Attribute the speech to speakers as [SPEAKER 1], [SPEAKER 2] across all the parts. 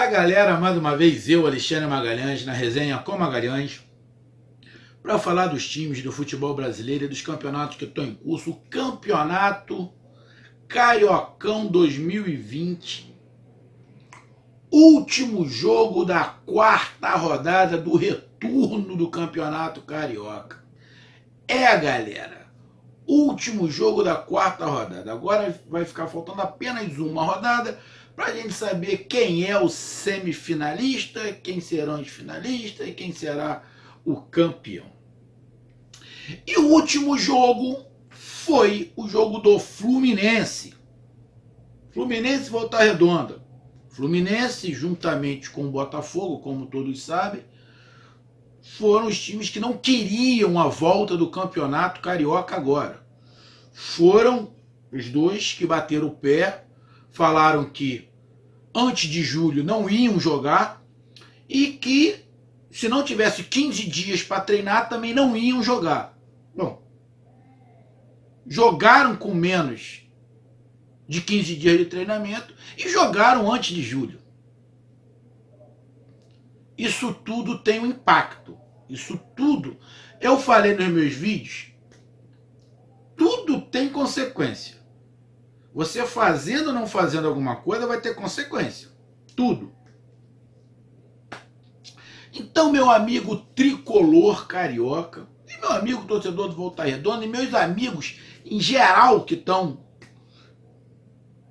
[SPEAKER 1] Fala galera, mais uma vez eu, Alexandre Magalhães, na resenha com Magalhães, para falar dos times do futebol brasileiro e dos campeonatos que estão em curso. O Campeonato Cariocão 2020, último jogo da quarta rodada do retorno do Campeonato Carioca. Galera, último jogo da quarta rodada. Agora vai ficar faltando apenas uma rodada para a gente saber quem é o semifinalista, quem serão os finalistas e quem será o campeão. E o último jogo foi o jogo do Fluminense. Fluminense e Volta Redonda. Fluminense, juntamente com o Botafogo, como todos sabem, foram os times que não queriam a volta do Campeonato Carioca agora. Foram os dois que bateram o pé, falaram que antes de julho não iam jogar e que se não tivesse 15 dias para treinar também não iam jogar. Bom, jogaram com menos de 15 dias de treinamento e jogaram antes de julho. Isso tudo tem um impacto. Isso tudo, eu falei nos meus vídeos, tudo tem consequência. Você fazendo ou não fazendo alguma coisa vai ter consequência. Tudo. Então, meu amigo tricolor carioca, e meu amigo torcedor do Volta Redonda, e meus amigos em geral que estão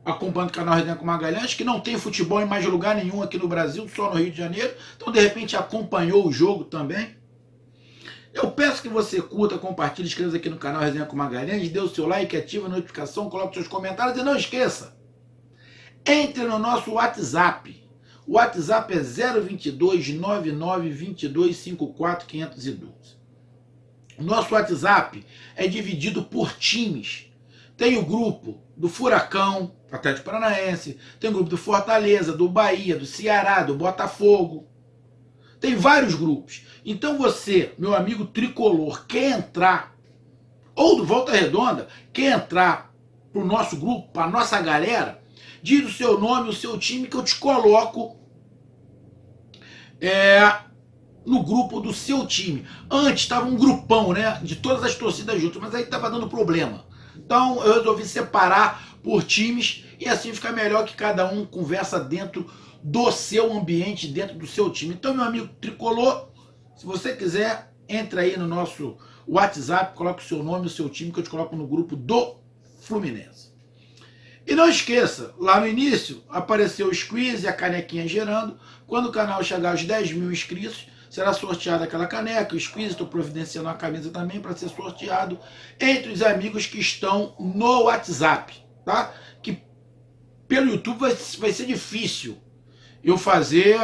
[SPEAKER 1] acompanhando o canal Resenha com Magalhães, que não tem futebol em mais lugar nenhum aqui no Brasil, só no Rio de Janeiro, então de repente acompanhou o jogo também. Eu peço que você curta, compartilhe, inscreva-se aqui no canal Resenha com Magalhães, dê o seu like, ative a notificação, coloque seus comentários e não esqueça, entre no nosso WhatsApp. O WhatsApp é 022 99 22 54 512. O nosso WhatsApp é dividido por times. Tem o grupo do Furacão, Atlético Paranaense, tem o grupo do Fortaleza, do Bahia, do Ceará, do Botafogo. Tem vários grupos. Então você, meu amigo tricolor, quer entrar, ou do Volta Redonda, quer entrar para o nosso grupo, para a nossa galera, diz o seu nome, o seu time, que eu te coloco no grupo do seu time. Antes estava um grupão, né, de todas as torcidas juntas, mas aí estava dando problema. Então eu resolvi separar por times e assim fica melhor, que cada um conversa dentro do seu ambiente, dentro do seu time. Então, meu amigo tricolor, se você quiser, entra aí no nosso WhatsApp, coloque o seu nome, o seu time, que eu te coloco no grupo do Fluminense. E não esqueça, lá no início apareceu o squeeze e a canequinha gerando. Quando o canal chegar aos 10 mil inscritos, será sorteada aquela caneca. O squeeze, estou providenciando a camisa também para ser sorteado entre os amigos que estão no WhatsApp, tá? Que pelo YouTube vai ser difícil eu fazer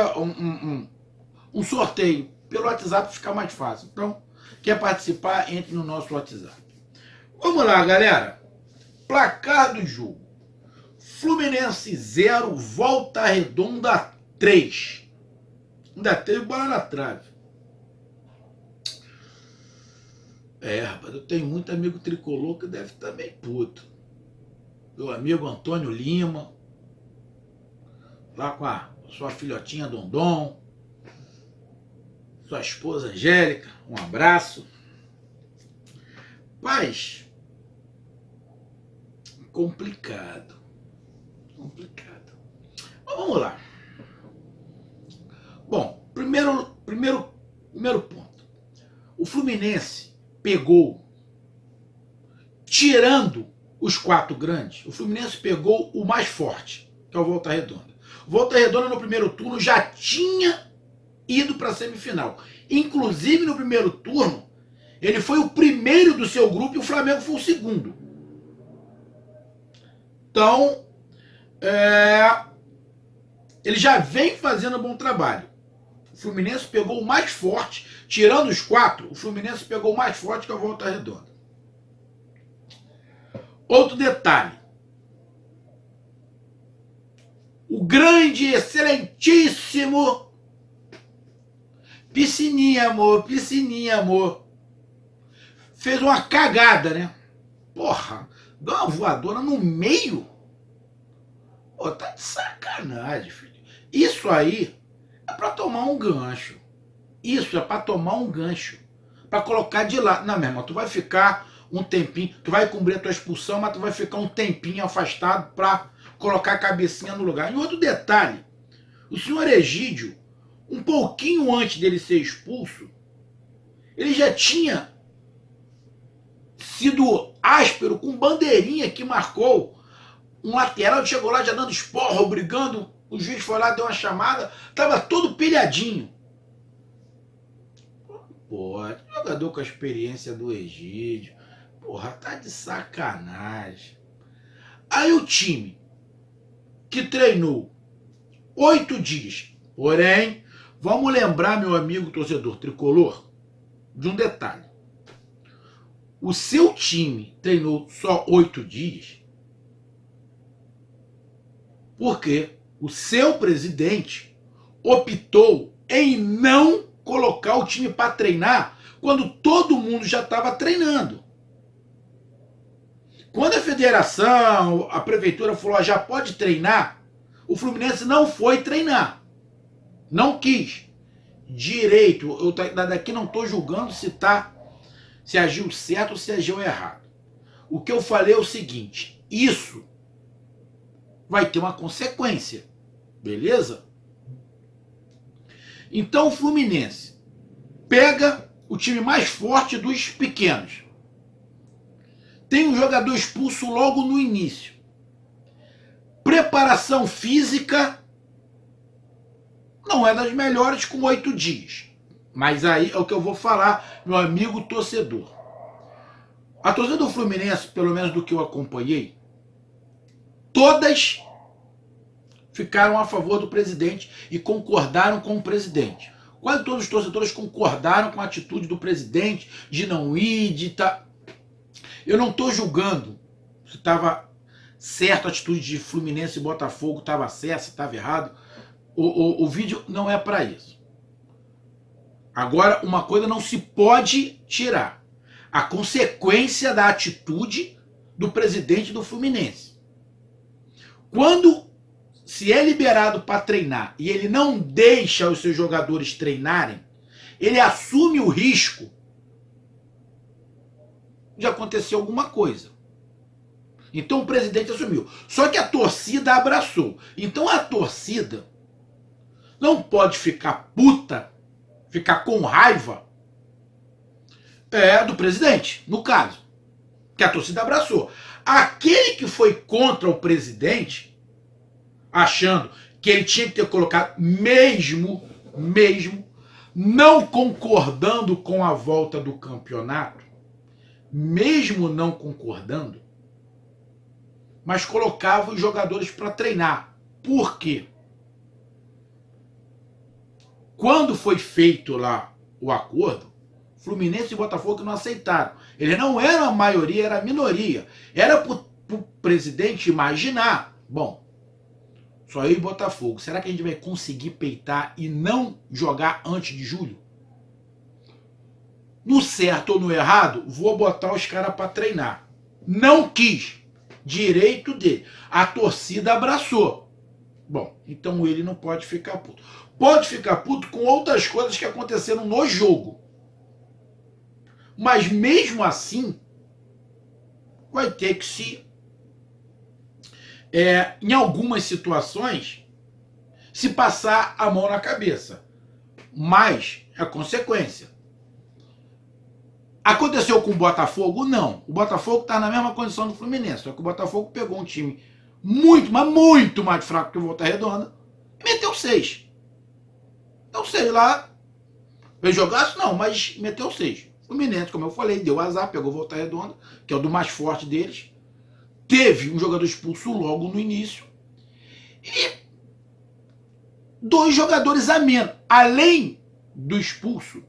[SPEAKER 1] um sorteio. Pelo WhatsApp fica mais fácil. Então, quer participar, entre no nosso WhatsApp. Vamos lá, galera. Placar do jogo. Fluminense 0, Volta Redonda 3. Ainda teve bola na trave. Rapaz, eu tenho muito amigo tricolor que deve estar meio puto. Meu amigo Antônio Lima, lá com a sua filhotinha Dondon, sua esposa Angélica, um abraço. Mas, complicado. Mas vamos lá. Bom, primeiro ponto. O Fluminense pegou, tirando os 4 grandes, o Fluminense pegou o mais forte, que é o Volta Redonda. O Volta Redonda no primeiro turno já tinha ido para a semifinal. Inclusive no primeiro turno, ele foi o primeiro do seu grupo e o Flamengo foi o segundo. Então, ele já vem fazendo um bom trabalho. O Fluminense pegou o mais forte, tirando os 4, o Fluminense pegou o mais forte, que é o Volta Redonda. Outro detalhe. O grande, excelentíssimo Piscininha, amor. Fez uma cagada, né? Porra, deu uma voadora no meio. Pô, tá de sacanagem, filho. Isso aí é para tomar um gancho. Isso é para tomar um gancho. Para colocar de lado. Não, meu irmão, tu vai ficar um tempinho, tu vai cumprir a tua expulsão, mas tu vai ficar um tempinho afastado para colocar a cabecinha no lugar. E outro detalhe, o senhor Egídio, um pouquinho antes dele ser expulso, ele já tinha sido áspero com bandeirinha que marcou um lateral, chegou lá já dando esporro, brigando, o juiz foi lá, deu uma chamada, tava todo pilhadinho. Pô, jogador com a experiência do Egídio, porra, tá de sacanagem. Aí o time que treinou 8 dias, porém, vamos lembrar, meu amigo torcedor tricolor, de um detalhe. O seu time treinou só 8 dias porque o seu presidente optou em não colocar o time para treinar quando todo mundo já estava treinando. Quando a federação, a prefeitura falou já pode treinar, o Fluminense não foi treinar. Não quis. Direito, eu daqui não estou julgando se agiu certo ou se agiu errado. O que eu falei é o seguinte, isso vai ter uma consequência, beleza? Então o Fluminense pega o time mais forte dos pequenos. Tem um jogador expulso logo no início. Preparação física não é das melhores com 8 dias. Mas aí é o que eu vou falar, meu amigo torcedor. A torcida do Fluminense, pelo menos do que eu acompanhei, todas ficaram a favor do presidente e concordaram com o presidente. Quase todos os torcedores concordaram com a atitude do presidente de não ir, de tá. Eu não estou julgando se estava certo a atitude de Fluminense e Botafogo, estava certo, se estava errado. O vídeo não é para isso. Agora, uma coisa não se pode tirar: a consequência da atitude do presidente do Fluminense. Quando se é liberado para treinar e ele não deixa os seus jogadores treinarem, ele assume o risco de acontecer alguma coisa. Então o presidente assumiu. Só que a torcida abraçou. Então a torcida não pode ficar puta, ficar com raiva do presidente, no caso, que a torcida abraçou. Aquele que foi contra o presidente, achando que ele tinha que ter colocado, mesmo não concordando com a volta do campeonato, mesmo não concordando, mas colocava os jogadores para treinar. Por quê? Quando foi feito lá o acordo, Fluminense e Botafogo não aceitaram. Eles não eram a maioria, era a minoria. Era para o presidente imaginar, bom, só eu e Botafogo, será que a gente vai conseguir peitar e não jogar antes de julho? No certo ou no errado, vou botar os caras para treinar. Não quis. Direito dele. A torcida abraçou. Bom, então ele não pode ficar puto. Pode ficar puto com outras coisas que aconteceram no jogo. Mas mesmo assim, vai ter que se... em algumas situações, se passar a mão na cabeça. Mas é consequência. Aconteceu com o Botafogo? Não. O Botafogo está na mesma condição do Fluminense. Só que o Botafogo pegou um time muito, mas muito mais fraco que o Volta Redonda e meteu 6. Então, sei lá, fez jogaço? Não, mas meteu 6. O Fluminense, como eu falei, deu azar, pegou o Volta Redonda, que é o do mais forte deles. Teve um jogador expulso logo no início. E 2 jogadores a menos. Além do expulso,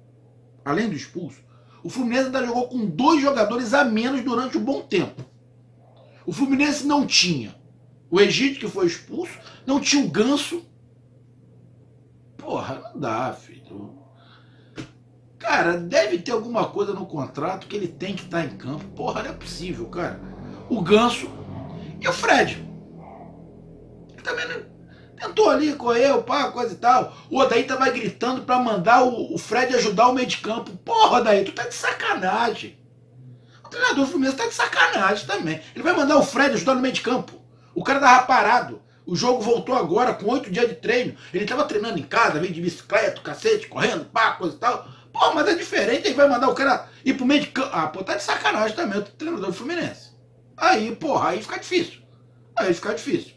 [SPEAKER 1] o Fluminense ainda jogou com 2 jogadores a menos durante um bom tempo. O Fluminense não tinha o Egídio, que foi expulso, não tinha o Ganso. Porra, não dá, filho. Cara, deve ter alguma coisa no contrato que ele tem que estar em campo. Porra, não é possível, cara. O Ganso e o Fred. Também não Tentou ali, correu, pá, coisa e tal. O Odaí tava gritando pra mandar o Fred ajudar o meio de campo. Porra, Odaí, tu tá de sacanagem. O treinador do Fluminense tá de sacanagem também. Ele vai mandar o Fred ajudar no meio de campo. O cara tava parado. O jogo voltou agora, com 8 dias de treino. Ele tava treinando em casa, veio de bicicleta, cacete, correndo, pá, coisa e tal. Pô, mas é diferente, ele vai mandar o cara ir pro meio de campo. Ah, pô, tá de sacanagem também o treinador do Fluminense. Aí, porra, aí fica difícil. Aí fica difícil.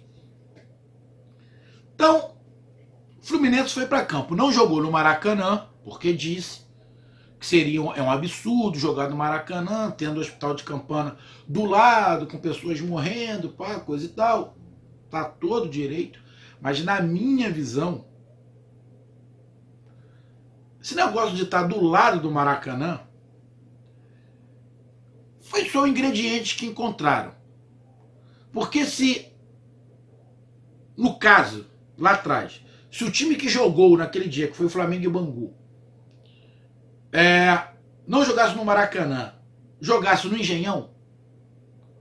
[SPEAKER 1] Então, o Fluminense foi para campo. Não jogou no Maracanã, porque disse que seria um absurdo jogar no Maracanã, tendo o Hospital de Campana do lado, com pessoas morrendo, pá, coisa e tal. Tá todo direito. Mas na minha visão, esse negócio de estar do lado do Maracanã foi só o ingrediente que encontraram. Porque se, no caso, lá atrás, se o time que jogou naquele dia, que foi o Flamengo e o Bangu, não jogasse no Maracanã, jogasse no Engenhão,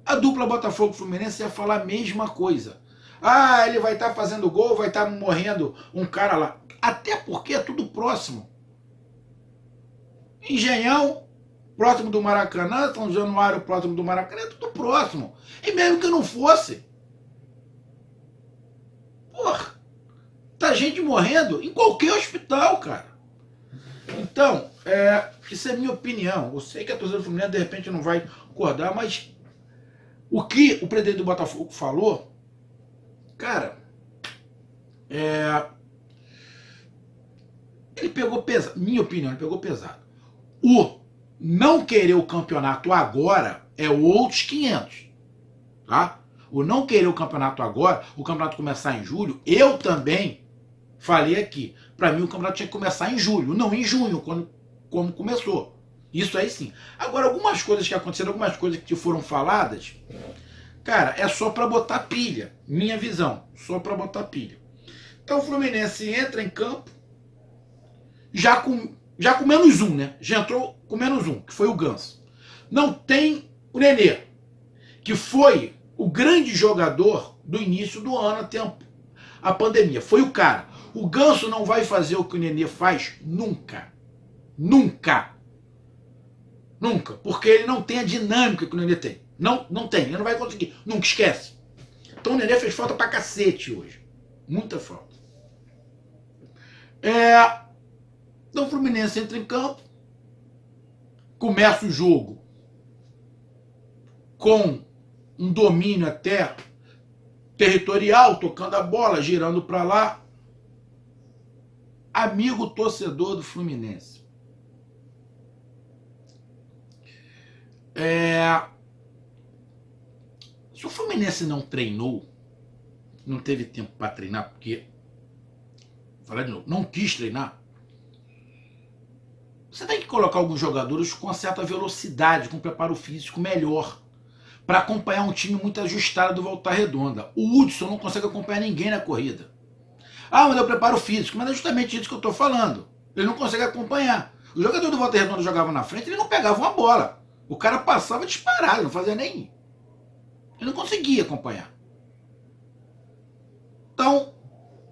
[SPEAKER 1] a dupla Botafogo-Fluminense ia falar a mesma coisa. Ah, ele vai estar fazendo gol, vai estar morrendo um cara lá. Até porque é tudo próximo. Engenhão, próximo do Maracanã, São Januário, próximo do Maracanã, é tudo próximo. E mesmo que não fosse, porra, tá gente morrendo em qualquer hospital, cara. Então, isso é minha opinião. Eu sei que a torcida do Fluminense de repente não vai concordar, mas o que o presidente do Botafogo falou, cara, ele pegou pesado. Minha opinião, ele pegou pesado. O não querer o campeonato agora é outros 500, tá? O não querer o campeonato agora, o campeonato começar em julho, eu também falei aqui. Para mim o campeonato tinha que começar em julho, não em junho, como começou. Isso aí sim. Agora, algumas coisas que aconteceram, algumas coisas que foram faladas, cara, é só para botar pilha. Minha visão, só para botar pilha. Então o Fluminense entra em campo já com menos um, né? Já entrou com menos um, que foi o Ganso. Não tem o Nenê, que foi o grande jogador do início do ano até a pandemia. Foi o cara. O Ganso não vai fazer o que o Nenê faz nunca. Nunca. Nunca. Porque ele não tem a dinâmica que o Nenê tem. Não tem. Ele não vai conseguir. Nunca, esquece. Então o Nenê fez falta pra cacete hoje. Muita falta. Então o Fluminense entra em campo, começa o jogo com um domínio até territorial, tocando a bola, girando para lá. Amigo torcedor do Fluminense, se o Fluminense não treinou, não teve tempo para treinar, porque, vou falar de novo, não quis treinar, você tem que colocar alguns jogadores com certa velocidade, com preparo físico melhor, para acompanhar um time muito ajustado do Volta Redonda. O Hudson não consegue acompanhar ninguém na corrida. Ah, mas eu preparo físico. Mas é justamente isso que eu estou falando. Ele não consegue acompanhar. O jogador do Volta Redonda jogava na frente, ele não pegava uma bola. O cara passava disparado, não fazia nem... Ele não conseguia acompanhar. Então,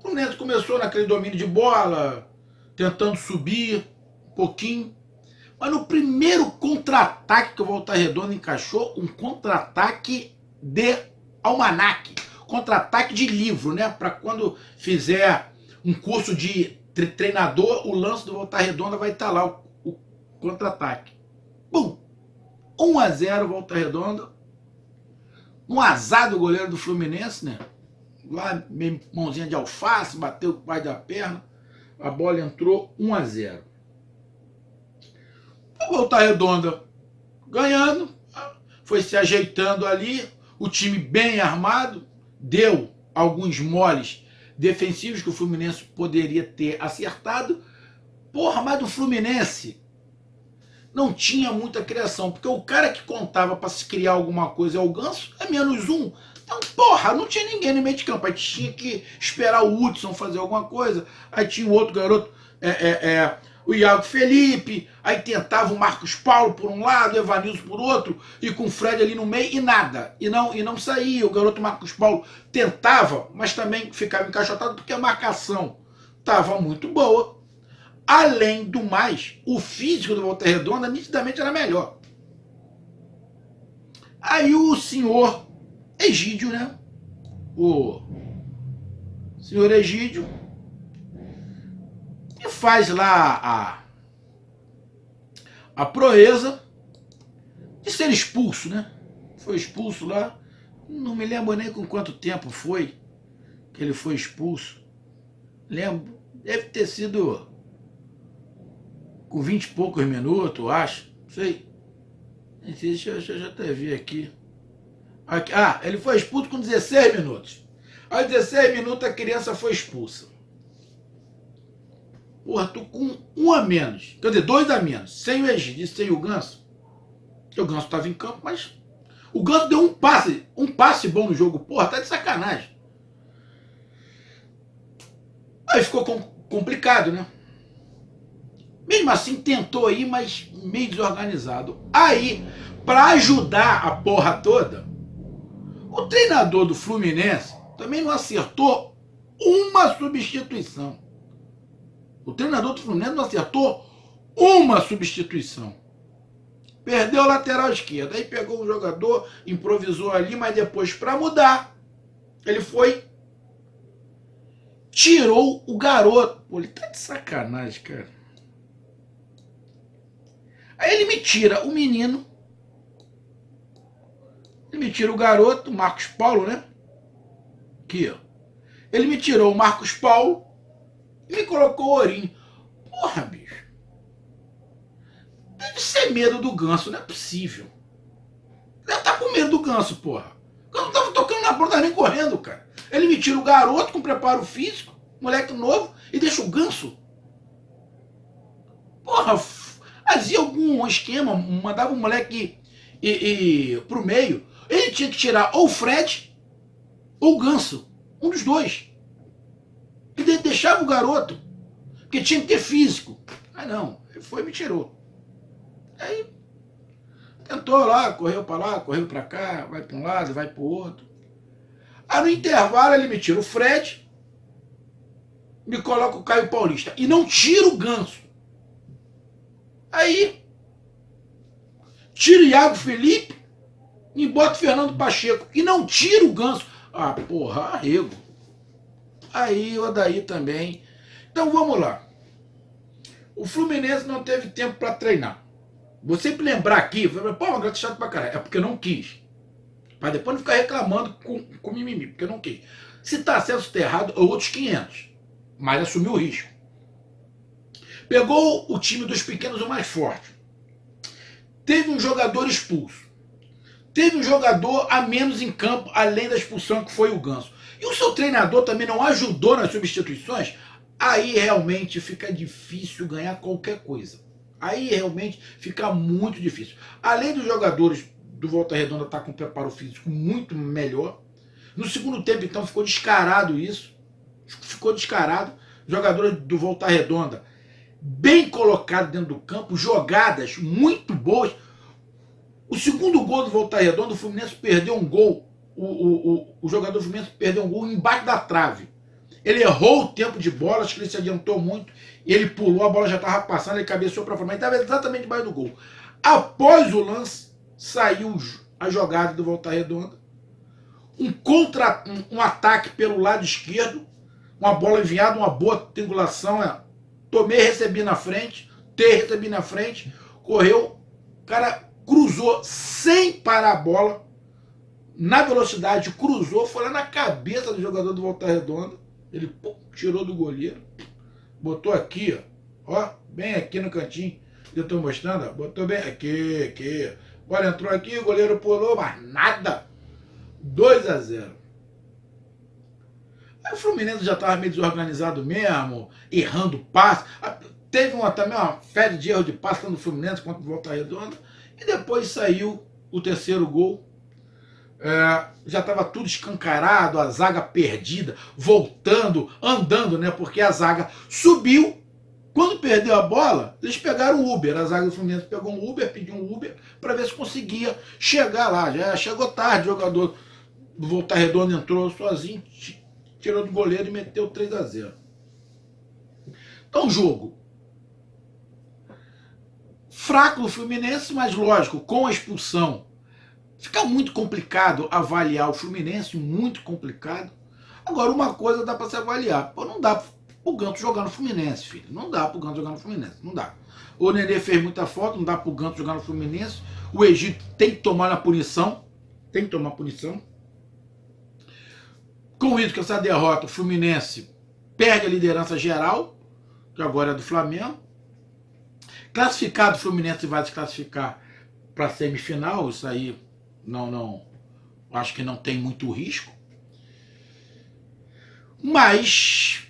[SPEAKER 1] o Neto começou naquele domínio de bola, tentando subir um pouquinho. Mas no primeiro contra-ataque que o Volta Redonda encaixou, um contra-ataque de almanaque. Contra-ataque de livro, né? Para quando fizer um curso de treinador, o lance do Volta Redonda vai estar lá, o contra-ataque. Bum! 1-0 Volta Redonda. Um azar do goleiro do Fluminense, né? Lá, mãozinha de alface, bateu com o pai da perna. A bola entrou 1-0. O Volta Redonda ganhando, foi se ajeitando ali, o time bem armado, deu alguns moles defensivos que o Fluminense poderia ter acertado. Porra, mas do Fluminense não tinha muita criação, porque o cara que contava para se criar alguma coisa é o Ganso, é menos um. Então, porra, não tinha ninguém no meio de campo. Aí tinha que esperar o Hudson fazer alguma coisa. Aí tinha o outro garoto, o Iago Felipe, aí tentava o Marcos Paulo por um lado, o Evanilson por outro, e com o Fred ali no meio, e nada. E não saía. O garoto Marcos Paulo tentava, mas também ficava encaixotado porque a marcação estava muito boa. Além do mais, o físico do Volta Redonda nitidamente era melhor. Aí o senhor Egídio, né? O senhor Egídio e faz lá a proeza de ser expulso, né? Foi expulso lá, não me lembro nem com quanto tempo foi que ele foi expulso. Lembro, deve ter sido com 20 e poucos minutos, eu acho. Não sei. Deixa eu até ver aqui. Ele foi expulso com 16 minutos. Aos 16 minutos a criança foi expulsa. Porra, tô com um a menos. Quer dizer, 2 a menos. Sem o Egídio e sem o Ganso. O Ganso estava em campo, mas o Ganso deu um passe bom no jogo. Porra, tá de sacanagem. Aí ficou complicado, né? Mesmo assim, tentou aí, mas meio desorganizado. Aí, para ajudar a porra toda, o treinador do Fluminense também não acertou uma substituição. O treinador do Fluminense não acertou uma substituição. Perdeu o lateral esquerdo. Aí pegou um jogador, improvisou ali, mas depois, para mudar, ele foi, tirou o garoto. Pô, ele tá de sacanagem, cara. Aí ele me tira o menino, ele me tira o garoto, o Marcos Paulo, né? Aqui, ó. Ele me tirou o Marcos Paulo e me colocou o Ourinho. Porra, bicho. Deve ser medo do Ganso, não é possível. Deve estar com medo do Ganso, porra. O Ganso não tava tocando na bola, não tava nem correndo, cara. Ele me tira o garoto com preparo físico, moleque novo, e deixa o Ganso. Porra, fazia algum esquema, mandava o moleque pro meio. Ele tinha que tirar ou o Fred ou o Ganso. Um dos dois. E deixava o garoto. Porque tinha que ter físico. Aí não, ele foi e me tirou. Aí tentou lá, correu pra lá, correu pra cá, vai pra um lado, vai pro outro. Aí no intervalo ele me tira o Fred, me coloca o Caio Paulista. E não tira o Ganso. Aí tira o Iago Felipe e bota o Fernando Pacheco. E não tira o Ganso. Ah, porra, arrego. Aí o Odaí também. Então vamos lá. O Fluminense não teve tempo para treinar. Vou sempre lembrar aqui, pô, mas tá chato pra caralho. É porque eu não quis. Para depois não ficar reclamando com mimimi, porque eu não quis. Se tá certo ou tá errado, é outros 500. Mas assumiu o risco. Pegou o time dos pequenos o mais forte. Teve um jogador expulso. Teve um jogador a menos em campo, além da expulsão que foi o Ganso. E o seu treinador também não ajudou nas substituições. Aí realmente fica difícil ganhar qualquer coisa. Aí realmente fica muito difícil. Além dos jogadores do Volta Redonda estar com preparo físico muito melhor. No segundo tempo, então, ficou descarado isso. Ficou descarado. Jogadores do Volta Redonda bem colocados dentro do campo, jogadas muito boas. O segundo gol do Volta Redonda, o Fluminense perdeu um gol. O jogador do Fluminense perdeu um gol embaixo da trave. Ele errou o tempo de bola, acho que ele se adiantou muito. E ele pulou, a bola já estava passando, ele cabeceou para fora. Mas estava exatamente debaixo do gol. Após o lance, saiu a jogada do Volta Redonda. Um ataque pelo lado esquerdo. Uma bola enviada, uma boa triangulação. Tomei, recebi na frente. Recebi na frente. Correu. O cara cruzou sem parar a bola, na velocidade, cruzou, foi lá na cabeça do jogador do Volta Redonda. Ele tirou do goleiro, botou aqui, ó, bem aqui no cantinho. Eu tô mostrando, ó, botou bem aqui. Bola entrou aqui, o goleiro pulou, mas nada. 2-0. Aí o Fluminense já tava meio desorganizado mesmo, errando passe. Teve também uma fé de erro de passe no Fluminense contra o Volta Redonda. E depois saiu o terceiro gol. Já estava tudo escancarado, a zaga perdida, voltando, andando, né? Porque a zaga subiu Quando perdeu a bola, eles pegaram o Uber. A zaga do Fluminense pegou um Uber, pediu um Uber para ver se conseguia chegar lá. Já chegou tarde, o jogador do Volta Redonda entrou sozinho, tirou do goleiro e meteu 3-0. Então, jogo fraco do Fluminense, mas lógico, com a expulsão fica muito complicado avaliar o Fluminense, muito complicado. Agora, uma coisa dá para se avaliar. Pô, não dá pro Ganso jogar no Fluminense, filho. Não dá pro Ganso jogar no Fluminense, não dá. O Nenê fez muita falta, não dá pro Ganso jogar no Fluminense. O Egito tem que tomar na punição. Tem que tomar punição. Com isso, com essa derrota, o Fluminense perde a liderança geral, que agora é do Flamengo. Classificado, o Fluminense vai se classificar para a semifinal. Isso aí não acho que não tem muito risco. Mas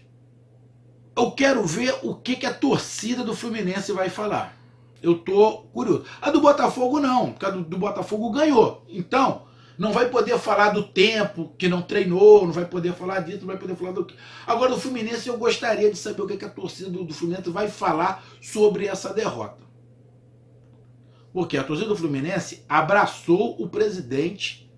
[SPEAKER 1] eu quero ver o que a torcida do Fluminense vai falar. Eu tô curioso. A do Botafogo não, porque a do Botafogo ganhou. Então, não vai poder falar do tempo que não treinou, não vai poder falar disso, não vai poder falar do que. Agora, do Fluminense, eu gostaria de saber o que a torcida do Fluminense vai falar sobre essa derrota. Porque a torcida do Fluminense abraçou o presidente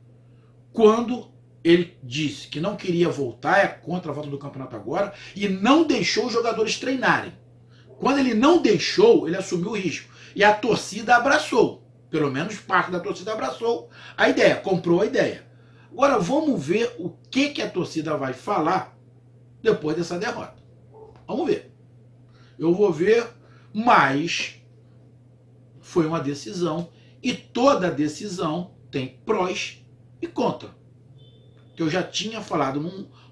[SPEAKER 1] quando ele disse que não queria voltar, é contra a volta do campeonato agora, e não deixou os jogadores treinarem. Quando ele não deixou, ele assumiu o risco. E a torcida abraçou. Pelo menos parte da torcida abraçou a ideia, comprou a ideia. Agora vamos ver o que a torcida vai falar depois dessa derrota. Vamos ver. Eu vou ver, mas foi uma decisão e toda decisão tem prós e contra. Que eu já tinha falado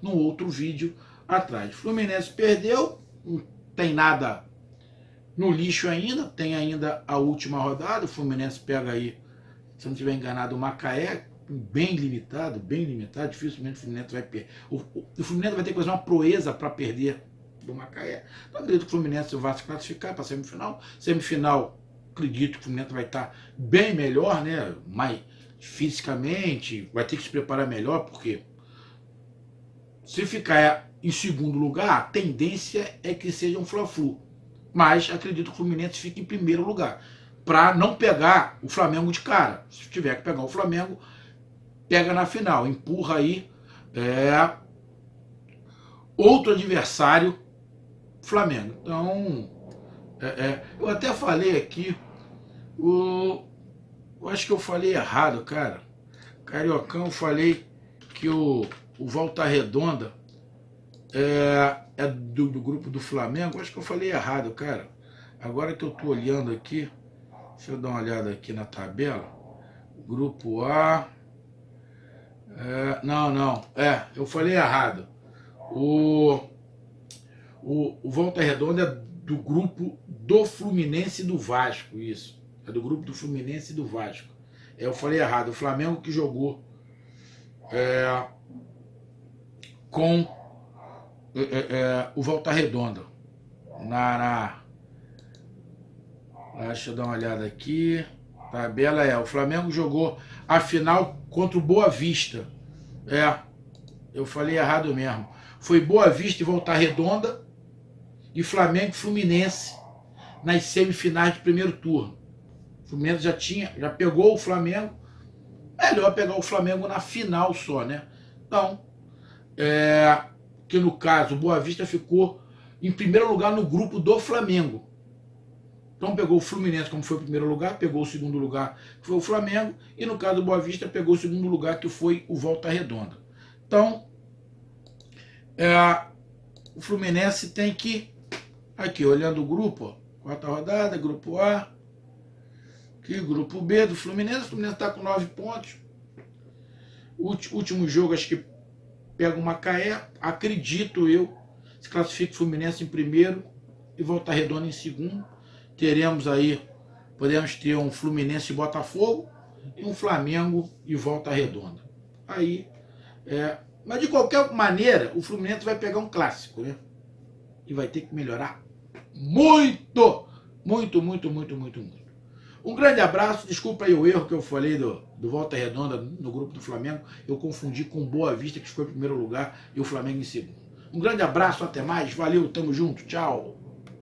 [SPEAKER 1] num outro vídeo atrás. Fluminense perdeu, não tem nada no lixo ainda, tem ainda a última rodada. O Fluminense pega aí, se eu não estiver enganado, o Macaé, bem limitado, dificilmente o Fluminense vai perder. O Fluminense vai ter que fazer uma proeza para perder do Macaé. Então acredito que o Fluminense vai se classificar para a semifinal. Semifinal, acredito que o Fluminense vai estar bem melhor, né? Mais fisicamente, vai ter que se preparar melhor, porque se ficar em segundo lugar, a tendência é que seja um Fla-Flu. Mas acredito que o Fluminense fique em primeiro lugar, para não pegar o Flamengo de cara. Se tiver que pegar o Flamengo, pega na final, empurra aí outro adversário, Flamengo. Então, eu até falei aqui, eu acho que eu falei errado, cara. Cariocão, eu falei que o Volta Redonda é do grupo do Flamengo. Acho que eu falei errado, cara. Agora que eu tô olhando aqui, deixa eu dar uma olhada aqui na tabela. Grupo A. Eu falei errado. O Volta Redonda é do grupo do Fluminense e do Vasco, isso. É do grupo do Fluminense e do Vasco. Eu falei errado. O Flamengo que jogou com o Volta Redonda. Deixa eu dar uma olhada aqui. Tabela o Flamengo jogou a final contra o Boa Vista. Eu falei errado mesmo. Foi Boa Vista e Volta Redonda e Flamengo e Fluminense nas semifinais de primeiro turno. O Fluminense já pegou o Flamengo. Melhor pegar o Flamengo na final só, né? Então, que no caso, o Boa Vista ficou em primeiro lugar no grupo do Flamengo. Então pegou o Fluminense como foi o primeiro lugar, pegou o segundo lugar, que foi o Flamengo, e no caso do Boa Vista pegou o segundo lugar, que foi o Volta Redonda. Então, o Fluminense tem que, aqui, olhando o grupo, ó, quarta rodada, grupo A, aqui, grupo B do Fluminense. O Fluminense está com 9 pontos. Último jogo, acho que pega o Macaé, acredito eu, se classifica o Fluminense em primeiro e Volta Redonda em segundo. Podemos ter um Fluminense e Botafogo e um Flamengo e Volta Redonda. Mas de qualquer maneira, o Fluminense vai pegar um clássico, né? E vai ter que melhorar muito. Um grande abraço, desculpa aí o erro que eu falei do Volta Redonda no grupo do Flamengo. Eu confundi com Boa Vista, que ficou em primeiro lugar, e o Flamengo em segundo. Um grande abraço, até mais, valeu, tamo junto, tchau.